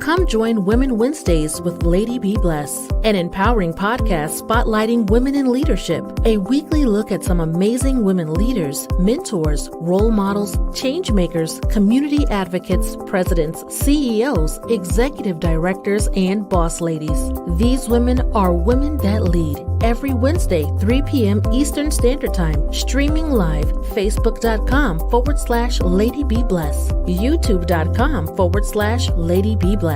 Come join Women Wednesdays with Lady Be Bless, an empowering podcast spotlighting women in leadership. A weekly look at some amazing women leaders, mentors, role models, change makers, community advocates, presidents, CEOs, executive directors, and boss ladies. These women are women that lead. Every Wednesday, 3 p.m. Eastern Standard Time, streaming live, facebook.com/Lady Be Bless, youtube.com/Lady Be Bless.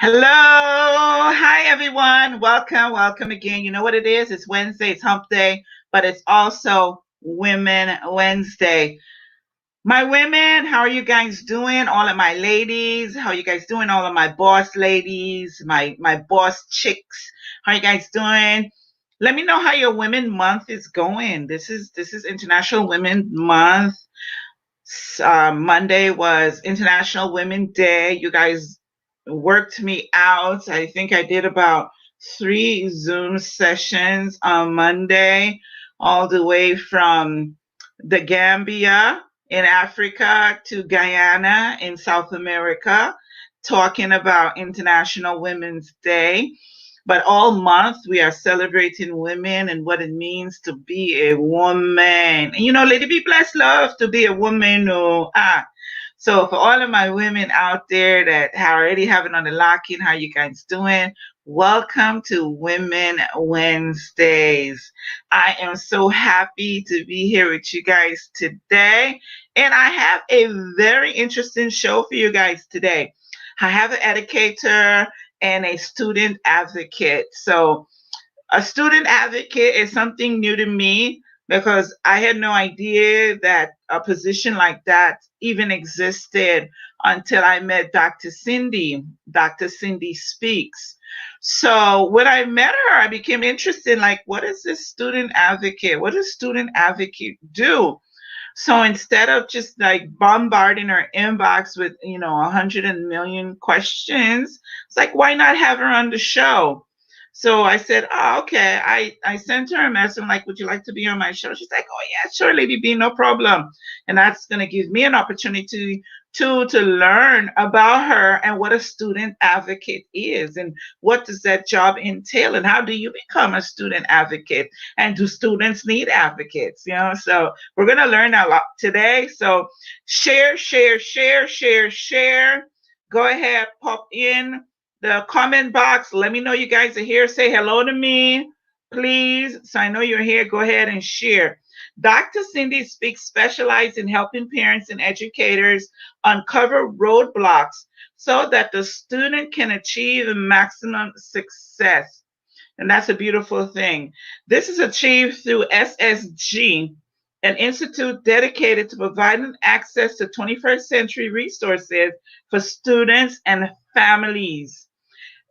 Hello. Hi, everyone. Welcome again. You know what it is? It's Wednesday. It's hump day, but it's also Women Wednesday. My women, how are you guys doing? All of my ladies, how are you guys doing? All of my boss ladies, my boss chicks, how are you guys doing? Let me know how your Women Month is going. This is International Women Month. Monday was International Women Day. You guys worked me out. I think I did about 3 Zoom sessions on Monday, all the way from the Gambia in Africa to Guyana in South America, talking about International Women's Day. But all month we are celebrating women and what it means to be a woman. And you know, Lady Be Blessed love to be a woman. So for all of my women out there that already have it on the lock-in, how you guys doing? Welcome to Women Wednesdays. I am so happy to be here with you guys today. And I have a very interesting show for you guys today. I have an educator and a student advocate. So a student advocate is something new to me because I had no idea that a position like that even existed until I met Dr. Sindy Speaks. So when I met her, I became interested, like, what is this student advocate? What does student advocate do? So instead of just like bombarding her inbox with, 100 million questions, it's like, why not have her on the show? So I said, oh, okay. I sent her a message. I'm like, would you like to be on my show? She's like, oh, yeah, sure, Lady B, no problem. And that's going to give me an opportunity to learn about her and what a student advocate is and what does that job entail and how do you become a student advocate and do students need advocates, So we're going to learn a lot today. So share. Go ahead, pop in the comment box. Let me know you guys are here. Say hello to me, please. So I know you're here. Go ahead and share. Dr. Sindy Speaks specializes in helping parents and educators uncover roadblocks so that the student can achieve maximum success. And that's a beautiful thing. This is achieved through SSG, an institute dedicated to providing access to 21st century resources for students and families.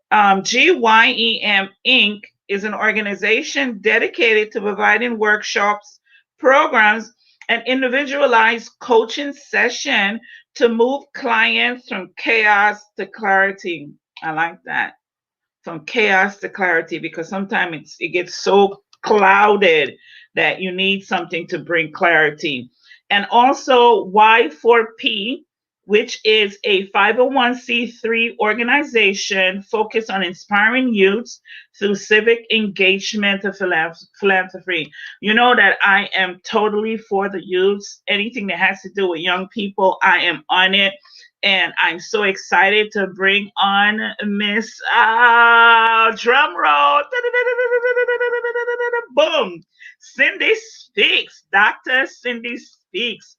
GYEM Inc. is an organization dedicated to providing workshops, programs, and individualized coaching session to move clients from chaos to clarity. I like that. From chaos to clarity, because sometimes it gets so clouded that you need something to bring clarity. And also Y4P, which is a 501c3 organization focused on inspiring youths through civic engagement and philanthropy. You know that I am totally for the youths. Anything that has to do with young people, I am on it. And I'm so excited to bring on Miss drum roll. Boom. Sindy Speaks. Dr. Sindy Speaks.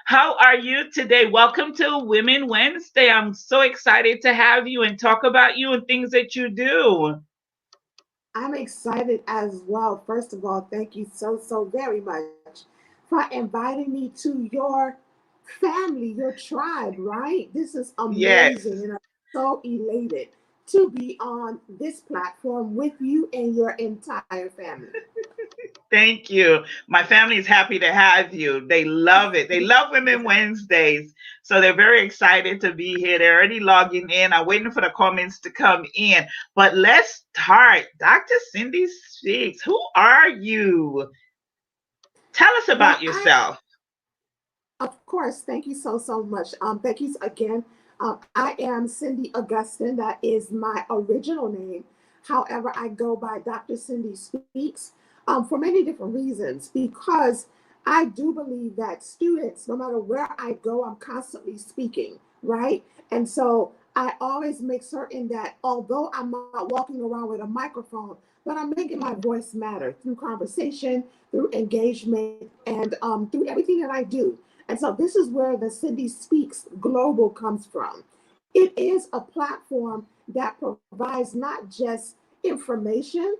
How are you today? Welcome to Women Wednesday. I'm so excited to have you and talk about you and things that you do. I'm excited as well. First of all, thank you so very much for inviting me to your family, your tribe, right? This is amazing. Yes. And so elated to be on this platform with you and your entire family. Thank you. My family is happy to have you. They love it. They love Women Wednesdays. So they're very excited to be here. They're already logging in. I'm waiting for the comments to come in. But let's start. Dr. Sindy Speaks. Who are you? Tell us about Well, yourself. of course, thank you so much. Thank you again. I am Cindy Augustine. That is my original name. However, I go by Dr. Sindy Speaks for many different reasons. Because I do believe that students, no matter where I go, I'm constantly speaking, right? And so I always make certain that although I'm not walking around with a microphone, but I'm making my voice matter through conversation, through engagement, and through everything that I do. And so this is where the Sindy Speaks Global comes from. It is a platform that provides not just information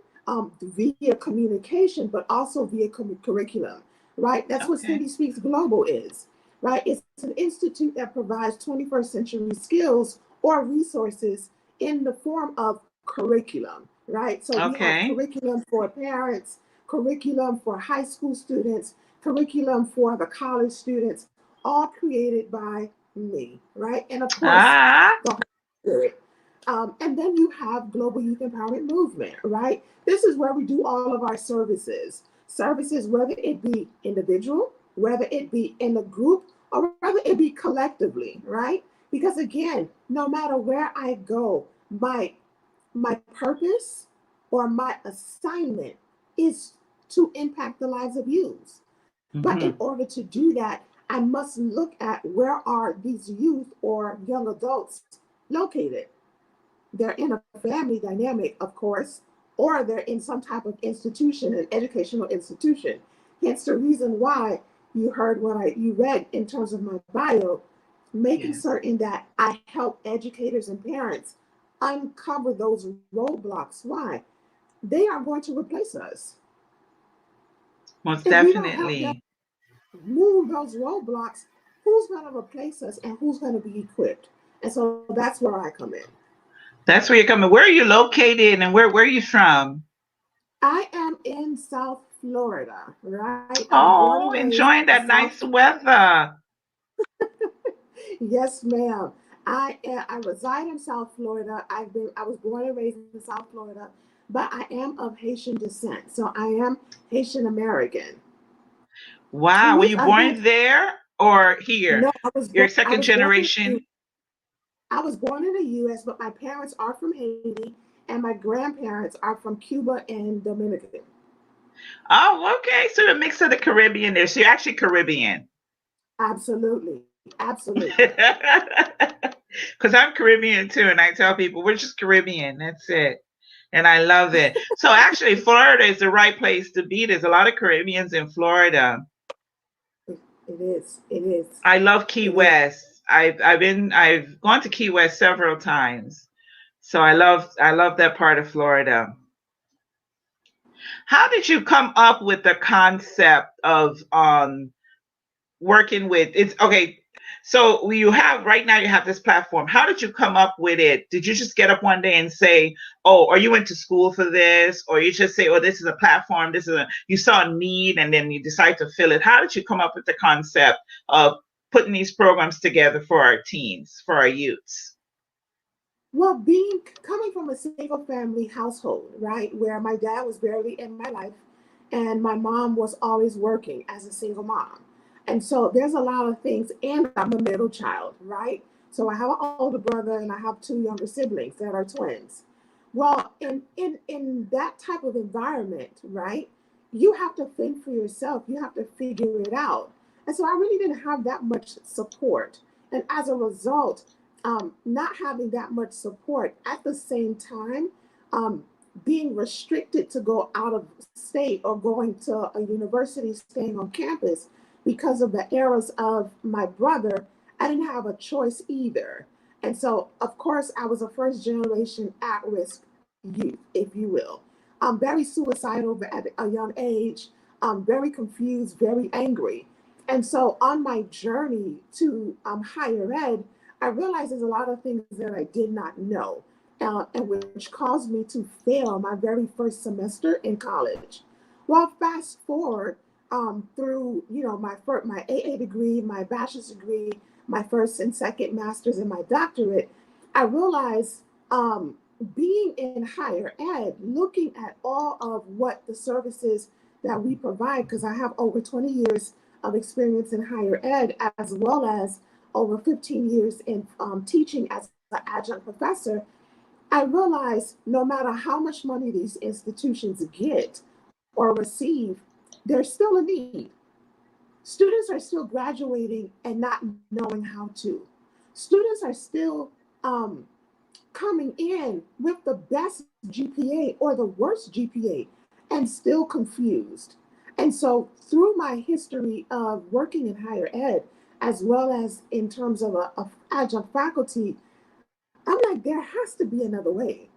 via communication, but also via curriculum, right? That's what Okay. Sindy Speaks Global is, right? It's an institute that provides 21st century skills or resources in the form of curriculum, right? So we have Okay. curriculum for parents, curriculum for high school students, curriculum for the college students, all created by me, right? And of course, Ah, the Holy Spirit. And then you have Global Youth Empowerment Movement, right? This is where we do all of our services. Services, whether it be individual, whether it be in a group, or whether it be collectively, right? Because again, no matter where I go, my purpose or my assignment is to impact the lives of youth. But in mhm. order to do that, I must look at where are these youth or young adults located. They're in a family dynamic, of course, or they're in some type of institution, an educational institution. Hence the reason why you heard what you read in terms of my bio, making Yes, certain that I help educators and parents uncover those roadblocks. Why? They are going to replace us. most If we don't help them definitely. move those roadblocks, who's going to replace us and who's going to be equipped? And so that's where I come in. That's where you're coming. Where are you located and where are you from? I am in South Florida, right? I was born Oh, and raised enjoying in that South. nice weather. Yes, ma'am. I reside in South Florida. I was born and raised in South Florida, but I am of Haitian descent, so I am Haitian American. Wow. Were With you a born there or here? no, You're I second was born in generation. I was born in the U.S., but my parents are from Haiti, and my grandparents are from Cuba and Dominican. Oh, okay. So the mix of the Caribbean there. So you're actually Caribbean. Absolutely, absolutely. Because I'm Caribbean too. And I tell people we're just Caribbean. That's it. And I love it. So actually, Florida is the right place to be. There's a lot of Caribbeans in Florida. It is. It is. I love Key It is. West. I've gone to Key West several times. So I love that part of Florida. How did you come up with the concept of working with it's okay? So you have right now you have this platform. How did you come up with it? Did you just get up one day and say, "Oh," or you went to school for this, or you just say, "Oh, this is a platform. This is a," you saw a need and then you decide to fill it. How did you come up with the concept of putting these programs together for our teens, for our youths? Well, being coming from a single family household, right, where my dad was barely in my life and my mom was always working as a single mom. And so there's a lot of things, and I'm a middle child, right? So I have an older brother and I have two younger siblings that are twins. Well, in that type of environment, right, you have to think for yourself, you have to figure it out. And so I really didn't have that much support. And as a result, not having that much support at the same time, um, being restricted to go out of state or going to a university, staying on campus because of the errors of my brother, I didn't have a choice either. And so, of course, I was a first generation at risk youth, if you will. Very suicidal at a young age, very confused, very angry. And so, on my journey to higher ed, I realized there's a lot of things that I did not know, and which caused me to fail my very first semester in college. Well, fast forward through, my AA degree, my bachelor's degree, my first and second master's, and my doctorate, I realized being in higher ed, looking at all of what the services that we provide, because I have over 20 years of experience in higher ed, as well as over 15 years in teaching as an adjunct professor, I realized no matter how much money these institutions get or receive, there's still a need. Students are still graduating and not knowing how to. Students are still coming in with the best GPA or the worst GPA and still confused. And so, through my history of working in higher ed, as well as in terms of a adjunct faculty, I'm like, there has to be another way.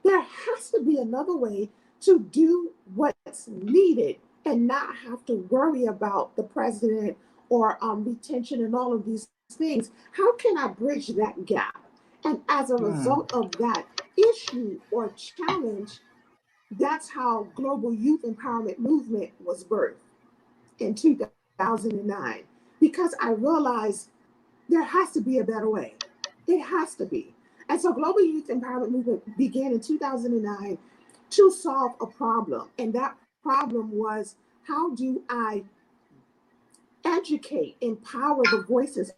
There has to be another way to do what's needed and not have to worry about the president or retention and all of these things. How can I bridge that gap? And as a result of that issue or challenge, that's how Global Youth Empowerment Movement was birthed in 2009, because I realized there has to be a better way. It has to be. And so Global Youth Empowerment Movement began in 2009 to solve a problem. And that problem was, how do I educate, empower the voices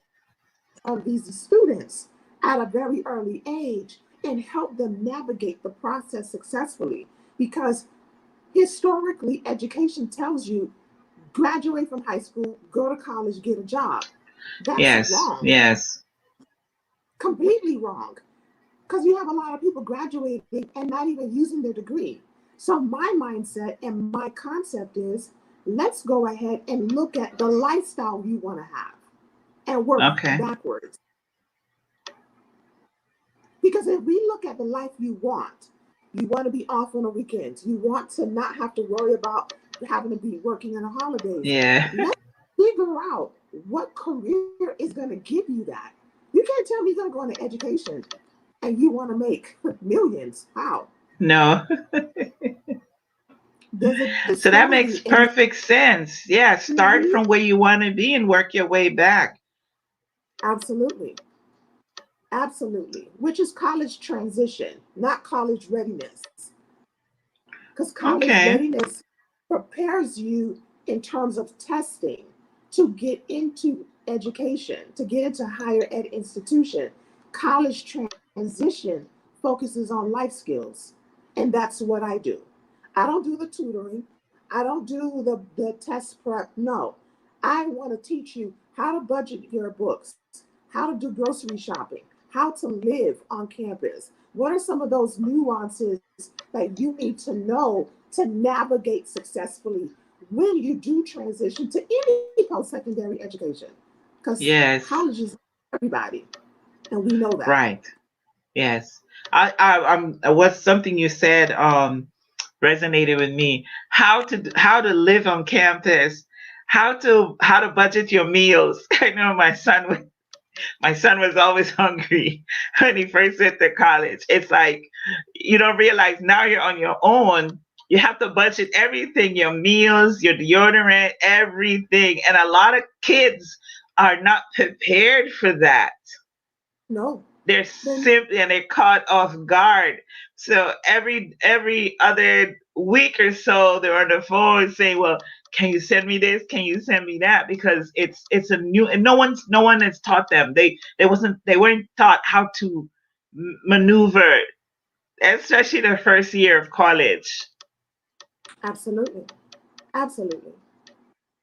of these students at a very early age and help them navigate the process successfully? Because historically, education tells you graduate from high school, go to college, get a job. That's Yes, wrong, yes. completely wrong. Because you have a lot of people graduating and not even using their degree. So my mindset and my concept is, let's go ahead and look at the lifestyle you want to have and work Okay. backwards. Because if we look at the life you want to be off on the weekends, you want to not have to worry about having to be working on the holidays. Yeah. Let's figure out what career is going to give you that. You can't tell me you're going to go into education and you want to make millions. How? No. There's a So that makes disparity in perfect sense. Yeah, start Mhm. from where you want to be and work your way back. Absolutely. Absolutely. Which is college transition, not college readiness. Because college Okay. readiness prepares you in terms of testing to get into education, to get into higher ed institution. College transition focuses on life skills, and that's what I do. I don't do the tutoring. I don't do the test prep. No, I want to teach you how to budget your books, how to do grocery shopping, how to live on campus. What are some of those nuances that you need to know to navigate successfully when you do transition to any post-secondary education? Because Yes. college is everybody, and we know that. Right. Yes. I'm what's something you said resonated with me. How to live on campus, how to budget your meals. I know my son was always hungry when he first went to college. It's like you don't realize now you're on your own. You have to budget everything, your meals, your deodorant, everything. And a lot of kids are not prepared for that. No, They're then simply and they're caught off guard. So every other week or so they're on the phone saying, well, can you send me this? Can you send me that? Because it's a new, and no one has taught them. They weren't taught how to maneuver, especially the first year of college. absolutely, absolutely.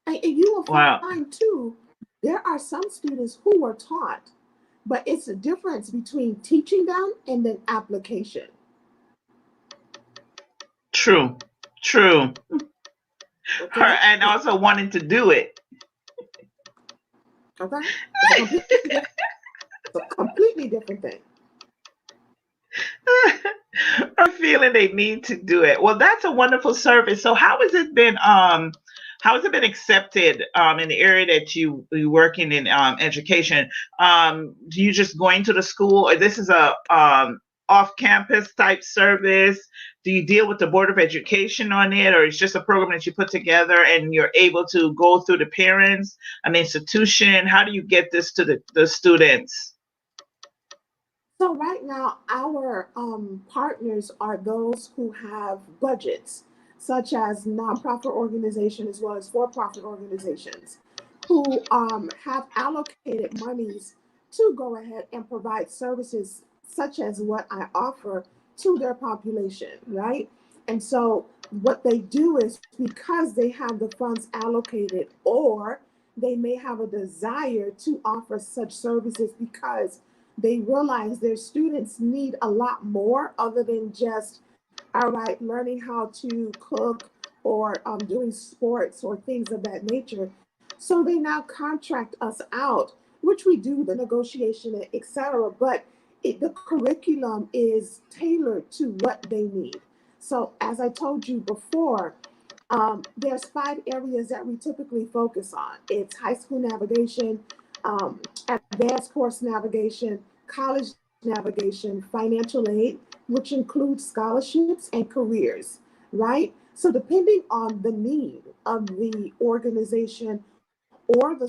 And you will Wow. find too, there are some students who were taught, but it's a difference between teaching them and then application. True. True. Her Okay? and also wanting to do it. Okay? It's a completely different thing. Or feeling they need to do it. Well, that's a wonderful service. So how has it been how has it been accepted in the area that you working in education? Do you just going to the school, or this is a off-campus type service? Do you deal with the Board of Education on it, or it's just a program that you put together and you're able to go through the parents, an institution? How do you get this to the students? So right now, our partners are those who have budgets, such as nonprofit organizations as well as for-profit organizations, who have allocated monies to go ahead and provide services such as what I offer to their population, right? And so what they do is because they have the funds allocated, or they may have a desire to offer such services because they realize their students need a lot more other than just, all right, learning how to cook or doing sports or things of that nature. So they now contract us out, which we do the negotiation, etc. But the curriculum is tailored to what they need. So as I told you before, there's 5 areas that we typically focus on. It's high school navigation, advanced course navigation, college navigation, financial aid, which includes scholarships and careers, right? So depending on the need of the organization or the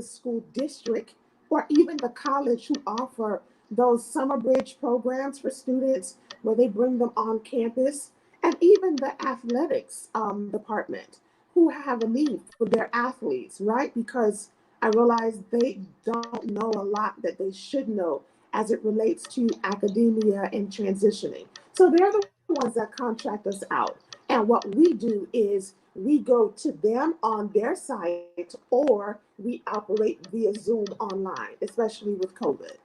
school district, or even the college who offer those summer bridge programs for students where they bring them on campus, and even the athletics department who have a need for their athletes, right? Because I realize they don't know a lot that they should know as it relates to academia and transitioning. So they're the ones that contract us out. And what we do is we go to them on their site, or we operate via Zoom online, especially with COVID.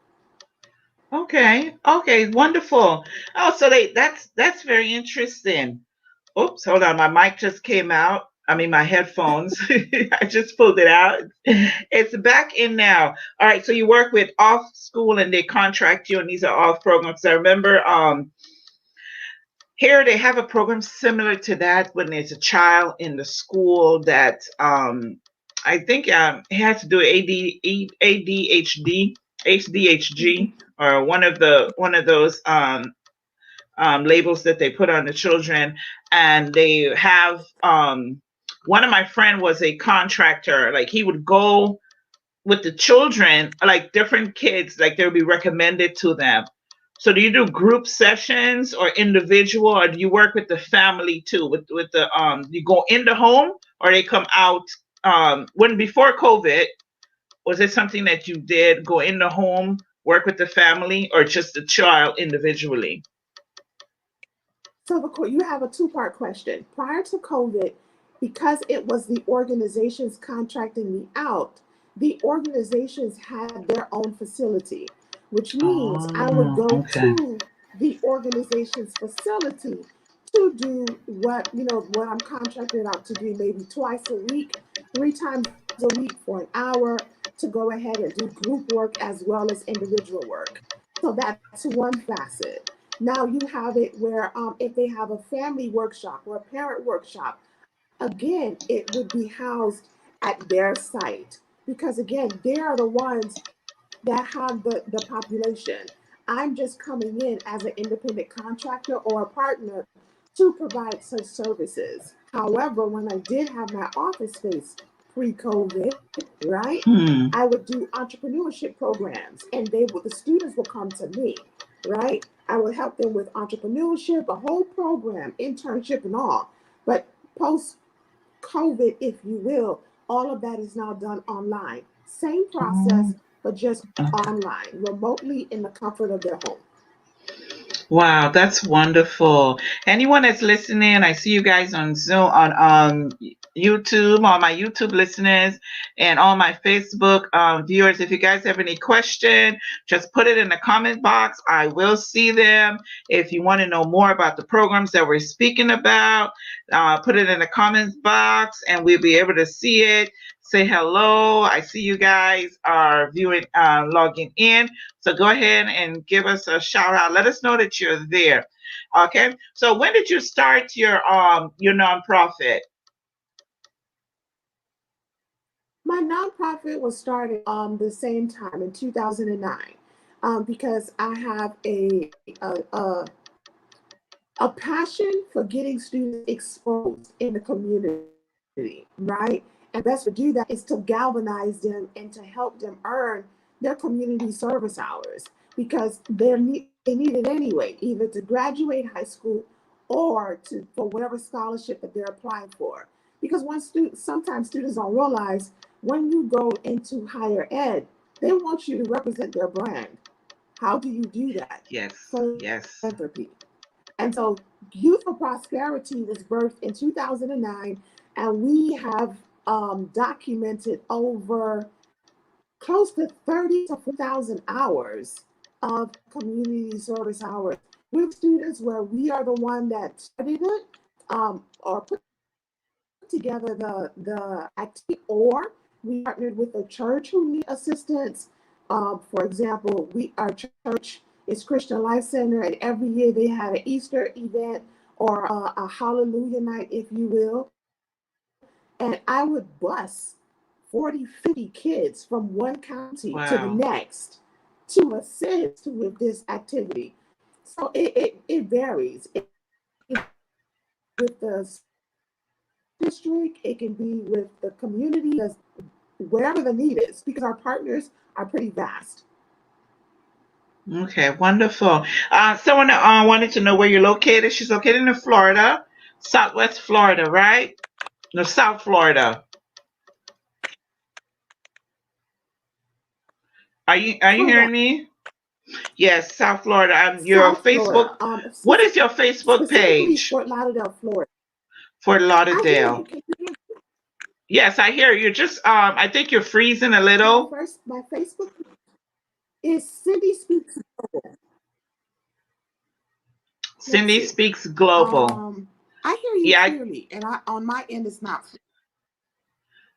Okay, okay, wonderful. Oh, so that's very interesting. Oops, hold on. My mic just came out. I mean, my headphones. I just pulled it out. It's back in now. All right. So you work with off school and they contract you, and these are off programs. I remember here they have a program similar to that when there's a child in the school that I think it has to do with ADHD, HDHG, or one of those labels that they put on the children, and they have one of my friend was a contractor. Like he would go with the children, like different kids, like they would be recommended to them. So do you do group sessions or individual, or do you work with the family too? With the you go in the home, or they come out? When before COVID, was it something that you did go in the home, work with the family, or just the child individually? So you have a two-part question. Prior to COVID, because it was the organizations contracting me out, the organizations had their own facility, which means I would Oh, go okay. to the organization's facility to do what I'm contracted out to do, maybe twice a week, 3 times a week for an hour, to go ahead and do group work as well as individual work. So that's one facet. Now you have it where if they have a family workshop or a parent workshop, again, it would be housed at their site because, again, they are the ones that have the population. I'm just coming in as an independent contractor or a partner to provide such services. However, when I did have my office space pre-COVID, right, Hmm. I would do entrepreneurship programs, and the students would come to me, right? I would help them with entrepreneurship, a whole program, internship, and all. But post COVID, if you will, all of that is now done online. Same process, Oh, but just okay. online, remotely in the comfort of their home. Wow, that's wonderful. Anyone that's listening, I see you guys on Zoom, on YouTube, all my YouTube listeners, and all my Facebook viewers. If you guys have any question, just put it in the comment box. I will see them. If you want to know more about the programs that we're speaking about, put it in the comments box, and we'll be able to see it. Say hello. I see you guys are viewing, logging in. So go ahead and give us a shout out. Let us know that you're there. Okay. So when did you start your nonprofit? My nonprofit was started the same time in 2009 because I have a passion for getting students exposed in the community, right? And best to do that is to galvanize them and to help them earn their community service hours because they need it anyway, either to graduate high school or to for whatever scholarship that they're applying for. Because sometimes students don't realize when you go into higher ed, they want you to represent their brand. How do you do that? Yes, yes. Philanthropy. And so Youth for Prosperity was birthed in 2009, and we have documented over close to 30 to 4,000 hours of community service hours with students where we are the one that studied it or put together the activity, or we partnered with a church who need assistance. For example, our church is Christian Life Center, and every year they had an Easter event or a Hallelujah night, if you will. And I would bus 40, 50 kids from one county to the Wow. next to assist with this activity. So it varies. With the district, it can be with the community, wherever the need is, because our partners are pretty vast. Okay, wonderful. Someone wanted to know where you're located. She's located in Florida, Southwest Florida, right? No, South Florida. Are you hearing Correct. me? Yes, South Florida. Your South Facebook. Florida, What is your Facebook specifically page? Fort Lauderdale, Florida. Fort I hear you. Lauderdale. Can you hear me? Yes, I hear you. Just I think you're freezing a little. My Facebook is Sindy Speaks. Let's Cindy see. Speaks Global. I hear you Yeah, clearly, and I on my end it's not.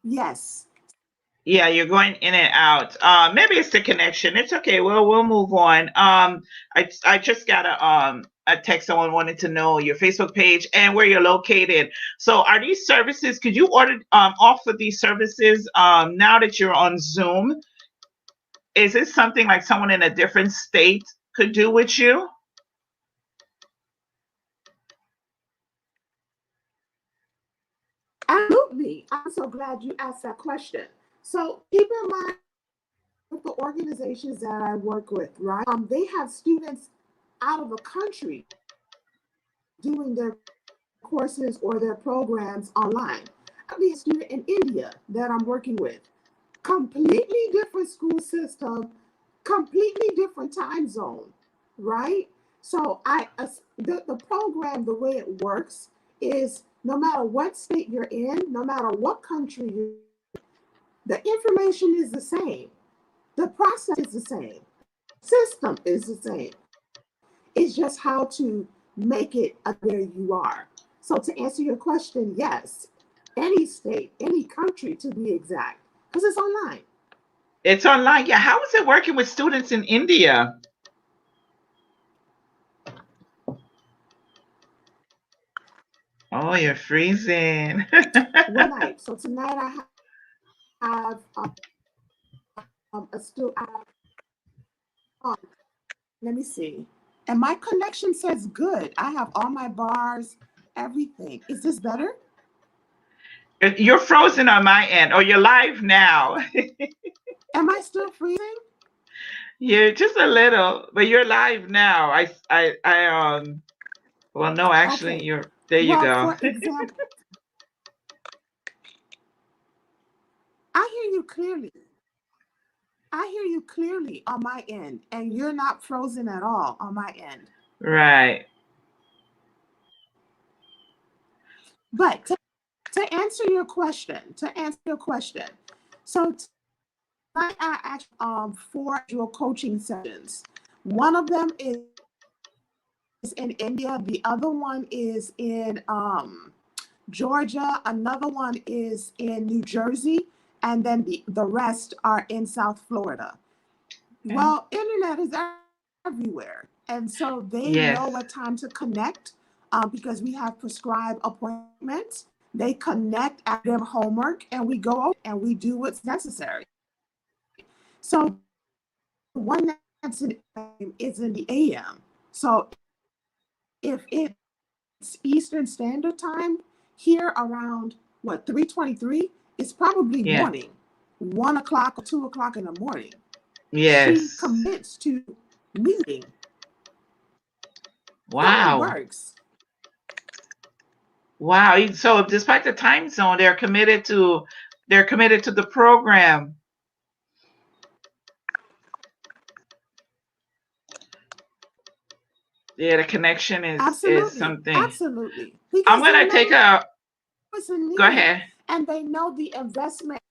Yes. yeah, you're going in and out. Maybe it's the connection. It's okay. We'll move on. I just got a text. Someone wanted to know your Facebook page and where you're located. So, are these services? Could you offer these services now that you're on Zoom? Is this something like someone in a different state could do with you? Absolutely. I'm so glad you asked that question. So keep in mind with the organizations that I work with, right? They have students out of the country doing their courses or their programs online. I have a student in India that I'm working with. Completely different school system, completely different time zone, right? So the program, the way it works is no matter what state you're in, no matter what country you're, the information is the same. The process is the same. System is the same. It's just how to make it where you are. So to answer your question, yes, any state, any country to be exact, because it's online. It's online. Yeah. How is it working with students in India? Oh, you're freezing. One night. So tonight I have a student. Um, Let me see. And my connection says good. I have all my bars, everything. Is this better? You're frozen on my end. Oh, you're live now. Am I still freezing? Yeah, just a little, but you're live now. Well, no, actually, Okay. there you Well, go. for example, I hear you clearly. I hear you clearly on my end, and you're not frozen at all on my end. Right. But to answer your question, so tonight I actually four dual coaching sessions. One of them is in India, the other one is in Georgia, another one is in New Jersey, and then the rest are in South Florida. Okay. Well, internet is everywhere. And so they know Yes. what time to connect because we have prescribed appointments They connect at their homework, and we go and we do what's necessary. So one that's is in the AM. So if it's Eastern Standard Time here around 3:23, it's probably morning, 1 o'clock or 2 o'clock in the morning. Yes. She commits to meeting. Wow. It works. Wow. So despite the time zone, they're committed to the program. Yeah, the connection is something. Absolutely. I'm gonna take a go ahead. And they know the investment.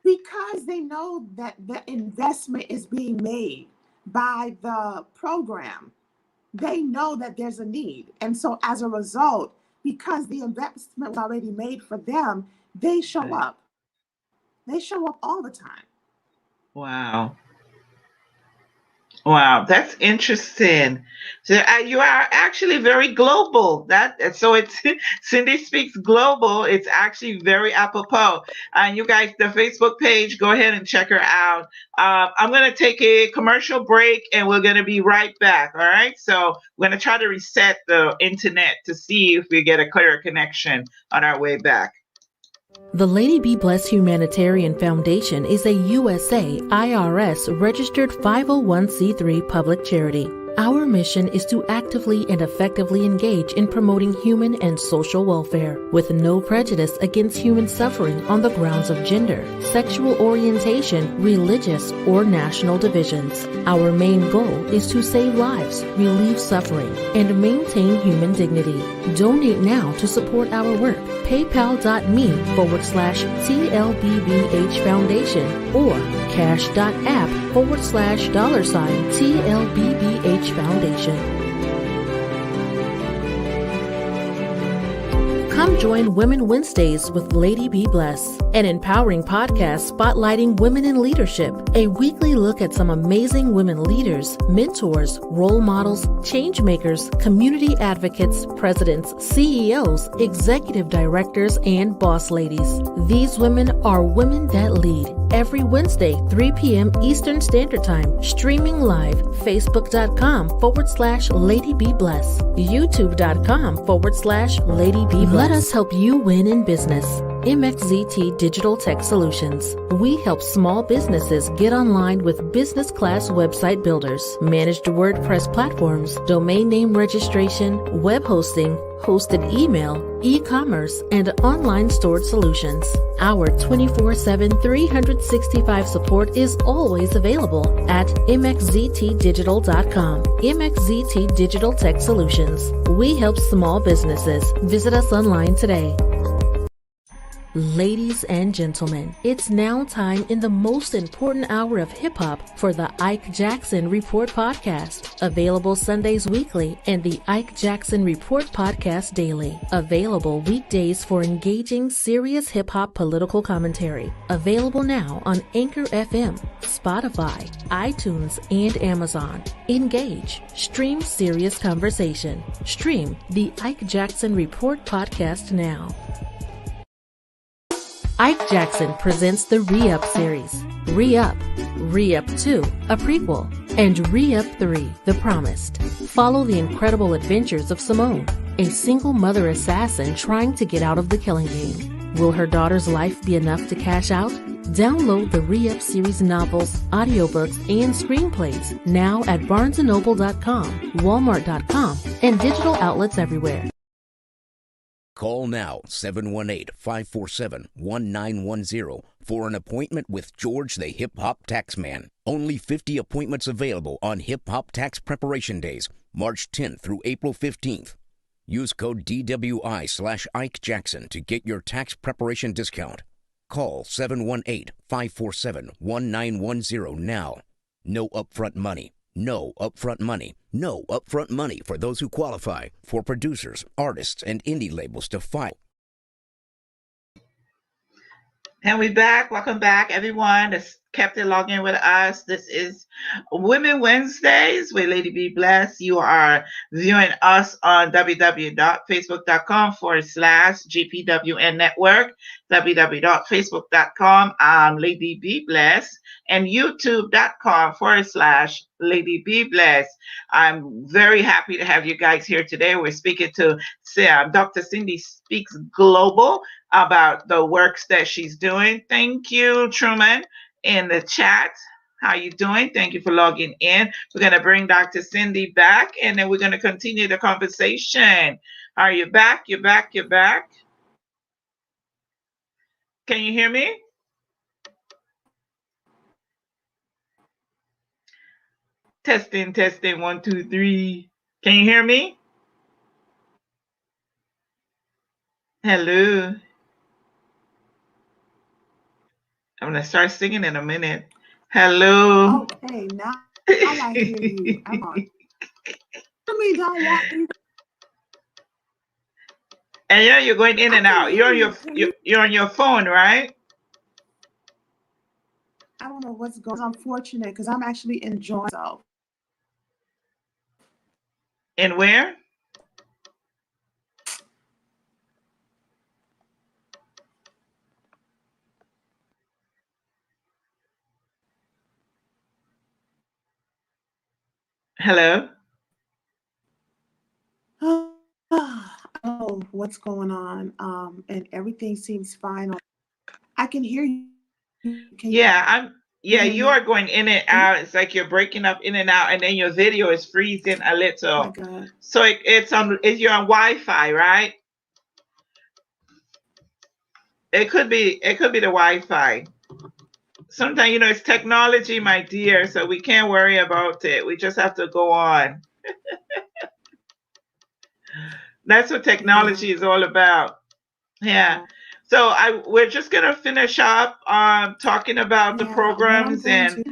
Because they know that the investment is being made by the program. They know that there's a need. And so as a result, because the investment was already made for them, they show up. They show up all the time. Wow. Wow, that's interesting. So you are actually very global. So it's Sindy Speaks Global. It's actually very apropos. And you guys, the Facebook page, go ahead and check her out. I'm going to take a commercial break, and we're going to be right back. All right. So we're going to try to reset the internet to see if we get a clearer connection on our way back. The Lady Be Blessed Humanitarian Foundation is a USA IRS registered 501c3 public charity. Our mission is to actively and effectively engage in promoting human and social welfare with no prejudice against human suffering on the grounds of gender, sexual orientation, religious, or national divisions. Our main goal is to save lives, relieve suffering, and maintain human dignity. Donate now to support our work. PayPal.me/TLBBH Foundation or cash.app/$TLBBH Foundation. Come join Women Wednesdays with Lady Be Blessed, an empowering podcast spotlighting women in leadership. A weekly look at some amazing women leaders, mentors, role models, change makers, community advocates, presidents, CEOs, executive directors, and boss ladies. These women are women that lead. Every Wednesday, 3 p.m. Eastern Standard Time, streaming live, facebook.com/Lady Be Blessed, youtube.com/Lady Be Blessed. Let us help you win in business. MXZT Digital Tech Solutions. We help small businesses get online with business class website builders, managed WordPress platforms, domain name registration, web hosting, hosted email, e-commerce, and online stored solutions. Our 24/7, 365 support is always available at mxztdigital.com. MXZT Digital Tech Solutions. We help small businesses. Visit us online today. Ladies and gentlemen, it's now time in the most important hour of hip-hop for the Ike Jackson Report Podcast. Available Sundays weekly and the Ike Jackson Report Podcast daily. Available weekdays for engaging, serious hip-hop political commentary. Available now on Anchor FM, Spotify, iTunes, and Amazon. Engage. Stream serious conversation. Stream the Ike Jackson Report Podcast now. Ike Jackson presents the Re-Up series. Re-Up, Re-Up 2, a prequel, and Re-Up 3, The Promised. Follow the incredible adventures of Simone, a single mother assassin trying to get out of the killing game. Will her daughter's life be enough to cash out? Download the Re-Up series novels, audiobooks, and screenplays now at barnesandnoble.com, walmart.com, and digital outlets everywhere. Call now 718-547-1910 for an appointment with George the Hip Hop Taxman. Only 50 appointments available on Hip Hop Tax Preparation Days, March 10th through April 15th. Use code DWI/Ike Jackson to get your tax preparation discount. Call 718-547-1910 now. No upfront money. No upfront money. No upfront money for those who qualify. For producers, artists, and indie labels to file. And we're back. Welcome back, everyone that's kept it logged in with us. This is Women Wednesdays with Lady Be Blessed. You are viewing us on www.facebook.com/GPWN Network, www.facebook.com, Lady Be Blessed, and youtube.com/Lady Be Blessed. I'm very happy to have you guys here today. We're speaking to Dr. Sindy Speaks Global about the works that she's doing. Thank you, Truman, in the chat. How you doing? Thank you for logging in. We're going to bring Dr. Sindy back, and then we're going to continue the conversation. Are you back? You're back. You're back. Can you hear me? Testing, testing, 1, 2, 3. Can you hear me? Hello. I'm going to start singing in a minute. Hello. Okay, now I hear you. I'm on. Me don't want you. And you're going in and out. You're on your phone, right? I don't know what's going on. It's unfortunate because I'm actually enjoying myself. And where? Hello? Oh, what's going on? And everything seems fine. I can hear you. You are going in and out. It's like you're breaking up in and out, and then your video is freezing a little. Oh my God. So you're on Wi-Fi, right? It could be the Wi-Fi. Sometimes, it's technology, my dear, so we can't worry about it. We just have to go on. That's what technology is all about. Yeah. So we're just gonna finish up talking about the programs and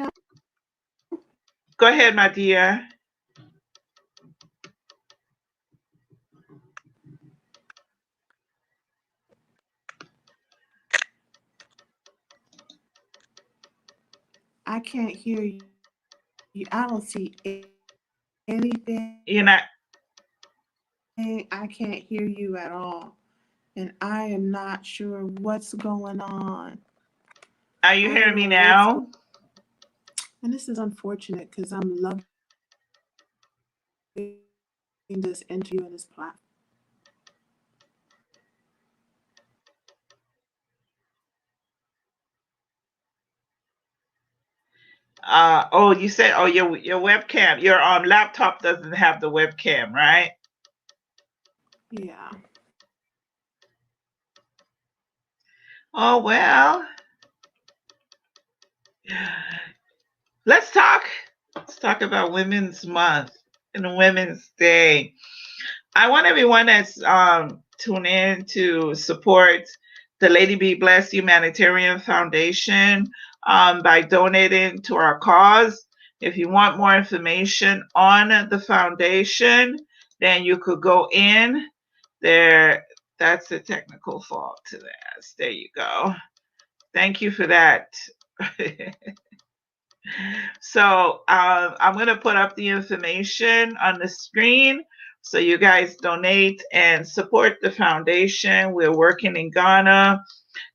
go ahead, my dear. I can't hear you. I don't see anything. You're not. I can't hear you at all. And I am not sure what's going on. Are you hearing me now? And this is unfortunate because I'm loving this interview and this platform. You said, your webcam, your laptop doesn't have the webcam, right? Yeah. Oh, well. Let's talk about Women's Month and Women's Day. I want everyone that's tuned in to support the Lady Be Blessed Humanitarian Foundation by donating to our cause. If you want more information on the foundation, then you could go in there. That's a technical fault to that. There you go. Thank you for that. So I'm going to put up the information on the screen so you guys donate and support the foundation. We're working in Ghana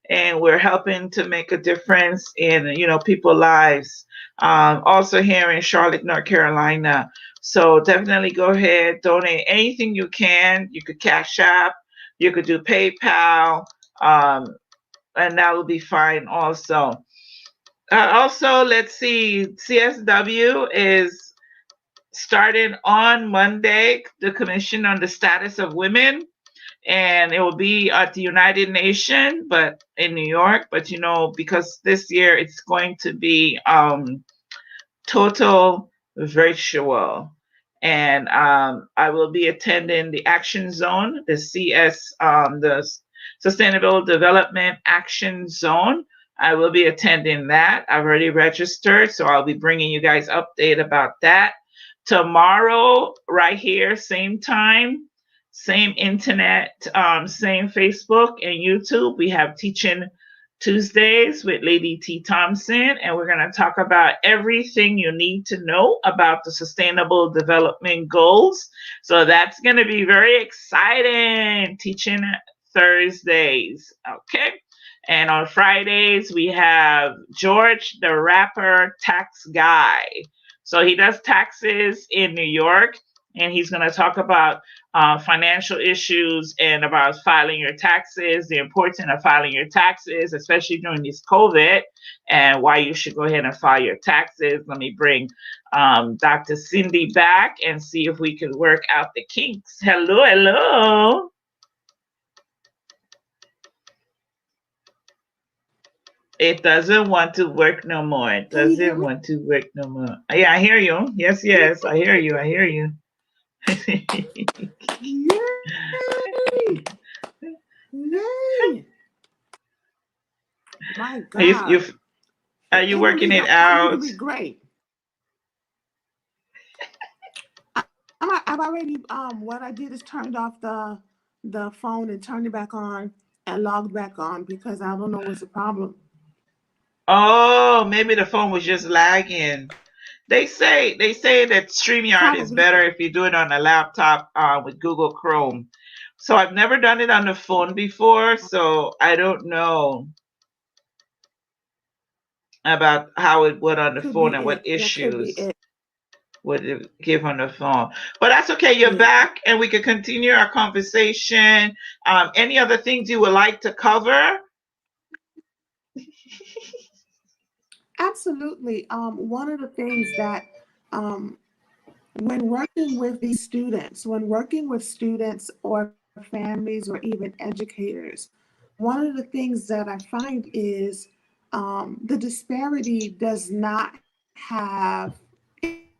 and we're helping to make a difference in, people's lives. Also here in Charlotte, North Carolina. So definitely go ahead, donate anything you can. You could Cash App, you could do PayPal, and that will be fine also. Also, let's see, CSW is starting on Monday, the Commission on the Status of Women, and it will be at the United Nations, but in New York. But, because this year it's going to be total virtual. And I will be attending the Action Zone, the the Sustainable Development Action Zone. I will be attending that. I've already registered, so I'll be bringing you guys update about that. Tomorrow, right here, same time, same internet, same Facebook and YouTube, we have Teaching Tuesdays with Lady T. Thompson, and we're going to talk about everything you need to know about the Sustainable Development Goals. So that's going to be very exciting. Teaching Thursdays. Okay. And on Fridays, we have George, the rapper tax guy. So he does taxes in New York, and he's going to talk about financial issues and about filing your taxes, the importance of filing your taxes, especially during this COVID, and why you should go ahead and file your taxes. Let me bring Dr. Sindy back and see if we can work out the kinks. Hello, hello. It doesn't want to work no more. It Can you hear doesn't me? want to work no more. Yeah, I hear you. Yes, yes, I hear you. I hear you. Yay! Yay! My You, God. are you Emily, working it that's out? really great. I've already what I did is turned off the phone and turned it back on and logged back on because I don't know what's the problem. Oh, maybe the phone was just lagging. They say that StreamYard is Probably. better if you do it on a laptop with Google Chrome. So I've never done it on the phone before, so I don't know about how it would on the Could be phone and what it. That could be issues it. would it give on the phone. But that's okay. You're Yeah. back, and we can continue our conversation. Any other things you would like to cover? Absolutely. One of the things that um, when working with these students, when working with students or families or even educators, one of the things that I find is the disparity does not have,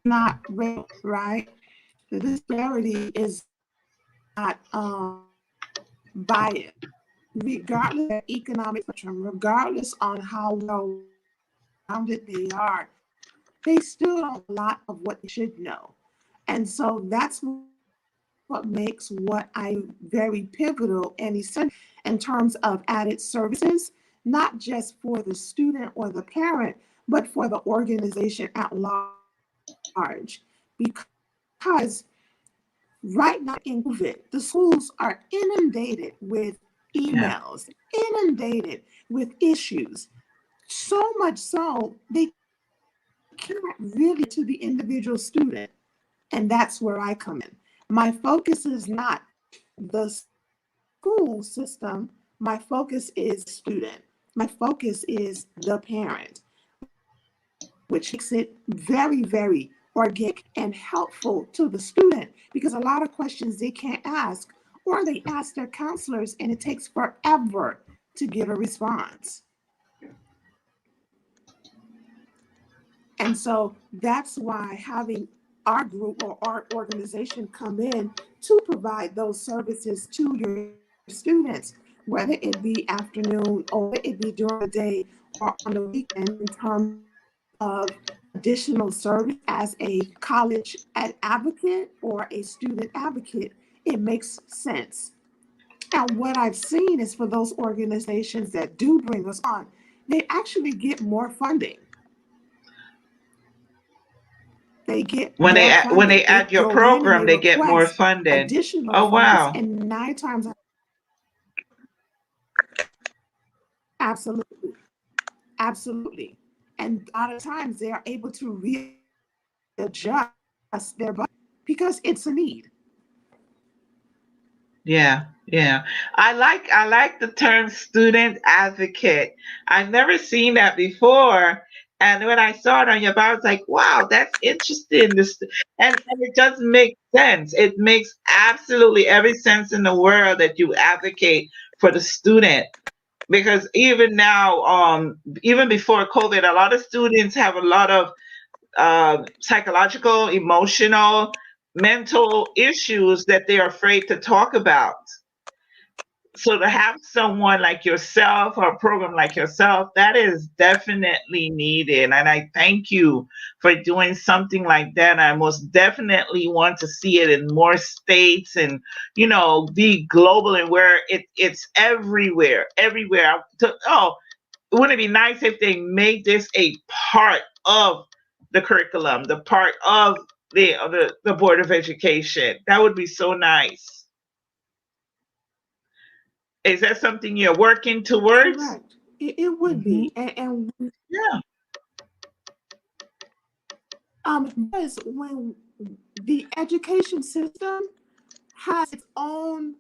not real, right? The disparity is not biased, regardless of economic spectrum, regardless on how well rounded they are, they still don't know a lot of what they should know. And so that's what makes what I very pivotal and essential in terms of added services, not just for the student or the parent, but for the organization at large. Because right now in COVID, the schools are inundated with Yeah. emails, inundated with issues, so much so they can't really to the individual student. And that's where I come in. My focus is not the school system. My focus is student. My focus is the parent, which makes it very, very organic and helpful to the student because a lot of questions they can't ask or they ask their counselors and it takes forever to get a response. And so that's why having our group or our organization come in to provide those services to your students, whether it be afternoon or it be during the day or on the weekend, in terms of additional service as a college advocate or a student advocate, it makes sense. And what I've seen is for those organizations that do bring us on, they actually get more funding. They get more When funding. they They add your go in and program, they they get more request funding. additional Oh funds, wow. and 9 times, absolutely, absolutely, and a lot of times they are able to readjust their budget because it's a need. Yeah, yeah. I like the term student advocate. I've never seen that before. And when I saw it on your bio, I was like, wow, that's interesting. And it does make sense. It makes absolutely every sense in the world that you advocate for the student. Because even now, even before COVID, a lot of students have a lot of psychological, emotional, mental issues that they're afraid to talk about. So to have someone like yourself or a program like yourself, that is definitely needed. And I thank you for doing something like that. I most definitely want to see it in more states and, be global and where it's everywhere, everywhere. Oh, wouldn't it be nice if they made this a part of the curriculum, the part of the Board of Education? That would be so nice. Is that something you're working towards? Correct. It would Hmm. be. And Yeah. because when the education system has its own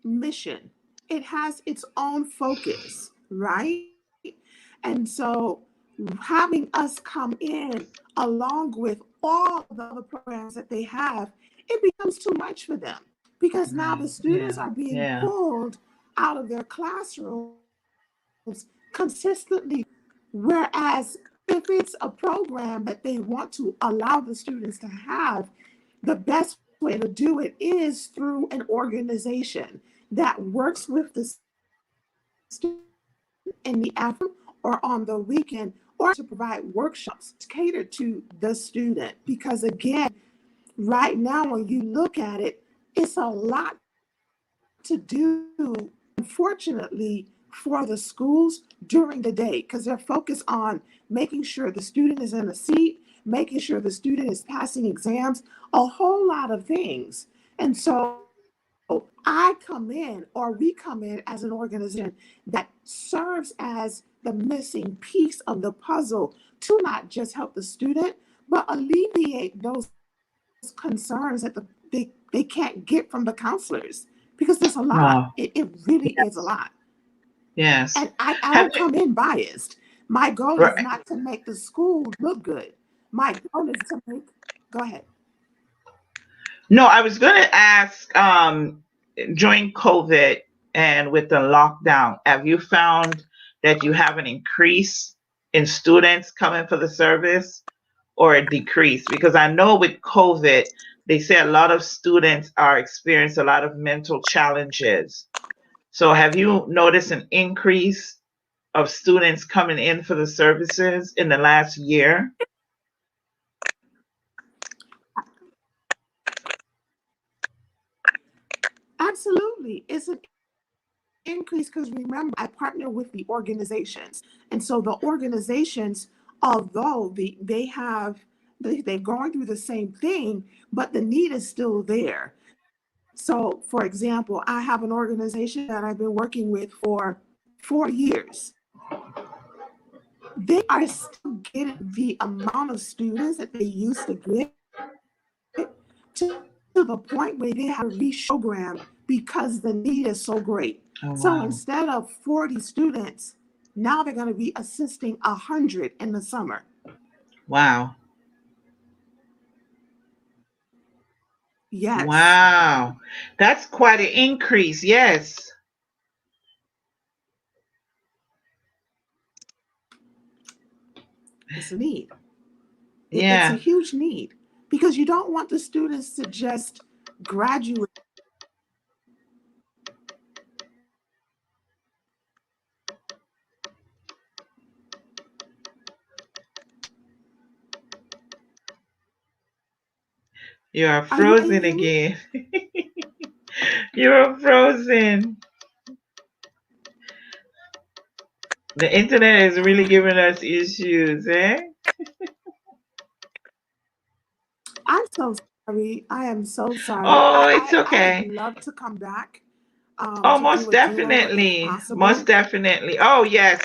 mission, it has its own focus, right? And so having us come in along with all the other programs that they have, it becomes too much for them because now the Right. students Yeah. are being Yeah. pulled out of their classrooms consistently. Whereas if it's a program that they want to allow the students to have, the best way to do it is through an organization that works with the student in the afternoon or on the weekend, or to provide workshops catered to the student. Because again, right now, when you look at it, it's a lot to do, unfortunately, for the schools during the day because they're focused on making sure the student is in a seat, making sure the student is passing exams, a whole lot of things. And so I come in, or we come in as an organization that serves as the missing piece of the puzzle to not just help the student, but alleviate those concerns that they can't get from the counselors because there's a lot. It Oh, really is a lot. yes. And Yes. I don't Have come you? in biased. My goal is Right. not to make the school look good. My goal is to make, go ahead. No, I was going to ask. During COVID and with the lockdown, have you found that you have an increase in students coming for the service or a decrease? Because I know with COVID, they say a lot of students are experiencing a lot of mental challenges. So have you noticed an increase of students coming in for the services in the last year? Absolutely. It's an increase because remember, I partner with the organizations. And so the organizations, although they're going through the same thing, but the need is still there. So, for example, I have an organization that I've been working with for 4 years. They are still getting the amount of students that they used to get to the point where they have to reprogram because the need is so great. So Oh, instead of wow. 40 students, now they're going to be assisting 100 in the summer. Wow. Yes, Wow. That's quite an increase. Yes. it's a need. It's a Yeah. huge need because you don't want the students to just graduate You are Are you able frozen to hear me? again. You are frozen. The internet is really giving us issues, eh? I'm so sorry. I am so sorry. Oh, it's I would okay. love to come back Oh, to do most a duo if definitely. Most possible. definitely. Oh, yes.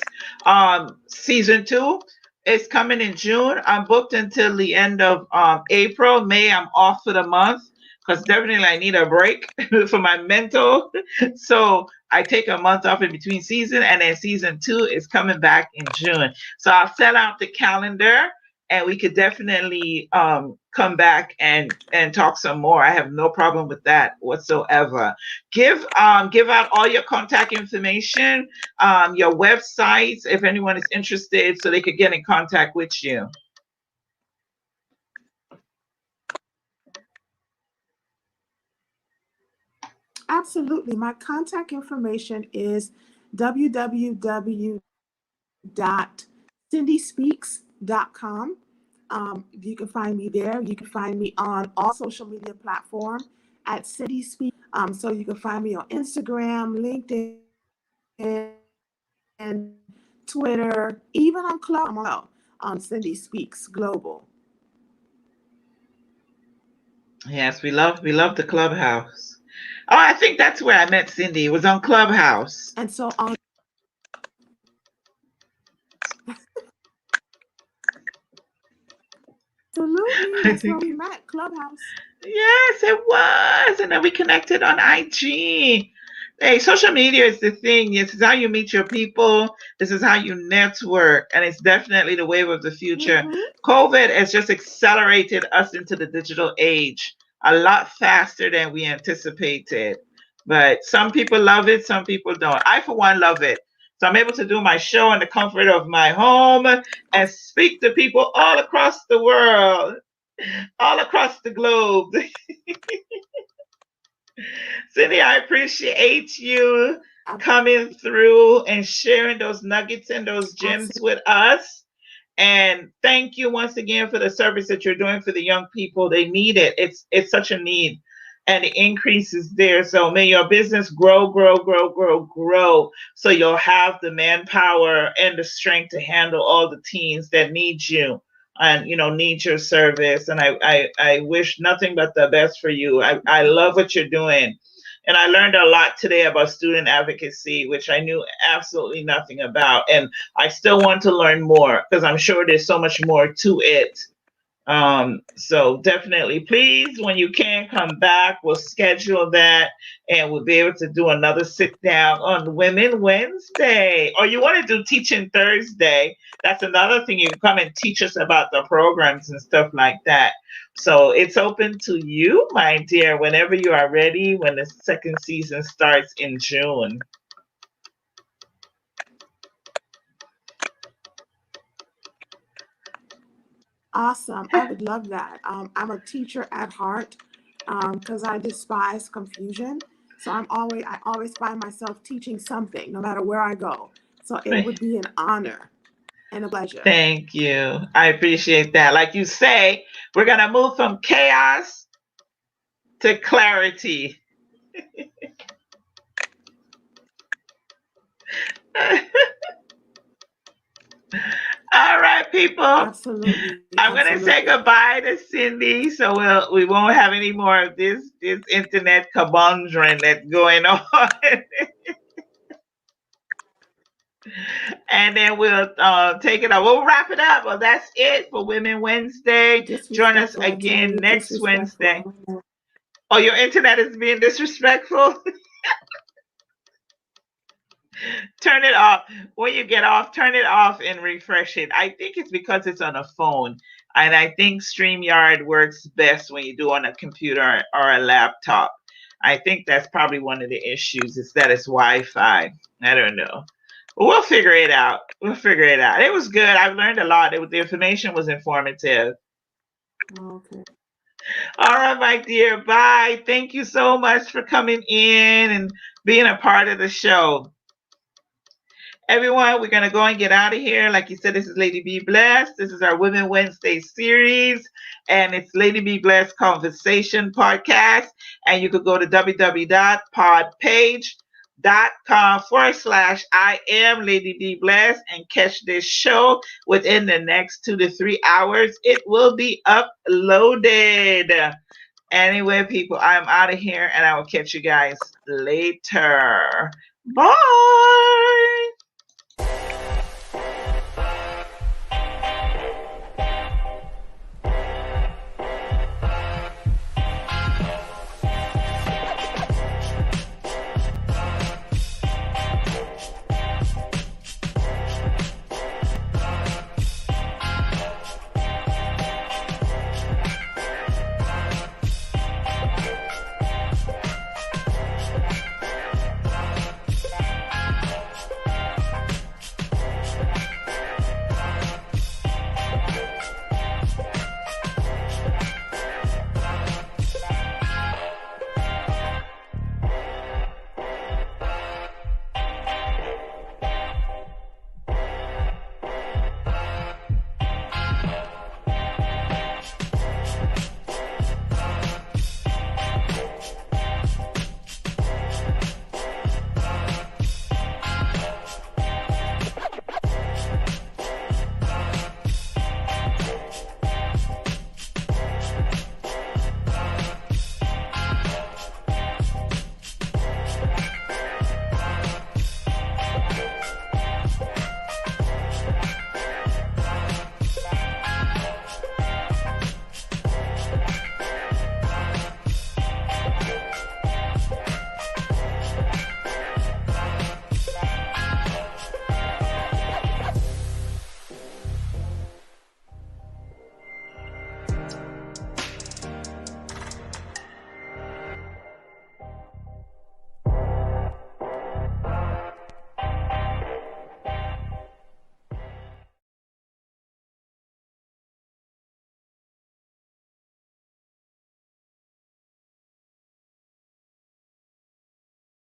Season two is coming in June. I'm booked until the end of April. May, I'm off for the month because definitely I need a break for my mental. So I take a month off in between season, and then season two is coming back in June. So I'll set out the calendar, and we could definitely come back and talk some more. I have no problem with that whatsoever. Give out all your contact information, your websites, if anyone is interested, so they could get in contact with you. Absolutely. My contact information is www.cindyspeaks.com. You can find me there. You can find me on all social media platform at Sindy Speaks. So you can find me on Instagram, LinkedIn, TikTok, Twitter, even on Club, on Sindy Speaks Global. Yes, we love the Clubhouse. Oh, I think that's where I met Sindy. It was on Clubhouse. And so on. Absolutely, that's where we met, Clubhouse. Yes, it was. And then we connected on IG. Hey, social media is the thing. This is how you meet your people. This is how you network. And it's definitely the wave of the future. COVID has just accelerated us into the digital age a lot faster than we anticipated. But some people love it, some people don't. I, for one, love it. So I'm able to do my show in the comfort of my home and speak to people all across the world, all across the globe. Sindy, I appreciate you coming through and sharing those nuggets and those gems with us. And thank you once again for the service that you're doing for the young people. They need it. It's such a need. And the increase is there. So may your business grow, grow, grow, grow, grow. So you'll have the manpower and the strength to handle all the teens that need you and need your service. And I wish nothing but the best for you. I love what you're doing. And I learned a lot today about student advocacy, which I knew absolutely nothing about. And I still want to learn more because I'm sure there's so much more to it. So definitely, please, when you can come back, we'll schedule that and we'll be able to do another sit down on Women Wednesday. Or you want to do Teaching Thursday. That's another thing. You can come and teach us about the programs and stuff like that. So it's open to you, my dear, whenever you are ready, when the second season starts in June. Awesome. I would love that. I'm a teacher at heart because I despise confusion. So I always find myself teaching something, no matter where I go. So it would be an honor and a pleasure. Thank you. I appreciate that. Like you say, we're going to move from chaos to clarity. All right, people. Absolutely. I'm going to say goodbye to Sindy, so we won't have any more of this internet conundrum that's going on. And then we'll take it up. We'll wrap it up. Well, that's it for Women Wednesday. Join us again next Wednesday. Oh, your internet is being disrespectful? Turn it off. When you get off, turn it off and refresh it. I think it's because it's on a phone. And I think StreamYard works best when you do on a computer or a laptop. I think that's probably one of the issues is that it's Wi-Fi. I don't know. We'll figure it out. It was good. I've learned a lot. The information was informative. Okay. All right, my dear. Bye. Thank you so much for coming in and being a part of the show. Everyone, we're going to go and get out of here. Like you said, this is Lady Be Blessed. This is our Women Wednesday series, and it's Lady Be Blessed Conversation Podcast. And you could go to www.podpage.com/I am Lady Be Blessed and catch this show within the next 2 to 3 hours. It will be uploaded. Anyway, people, I'm out of here, and I will catch you guys later. Bye.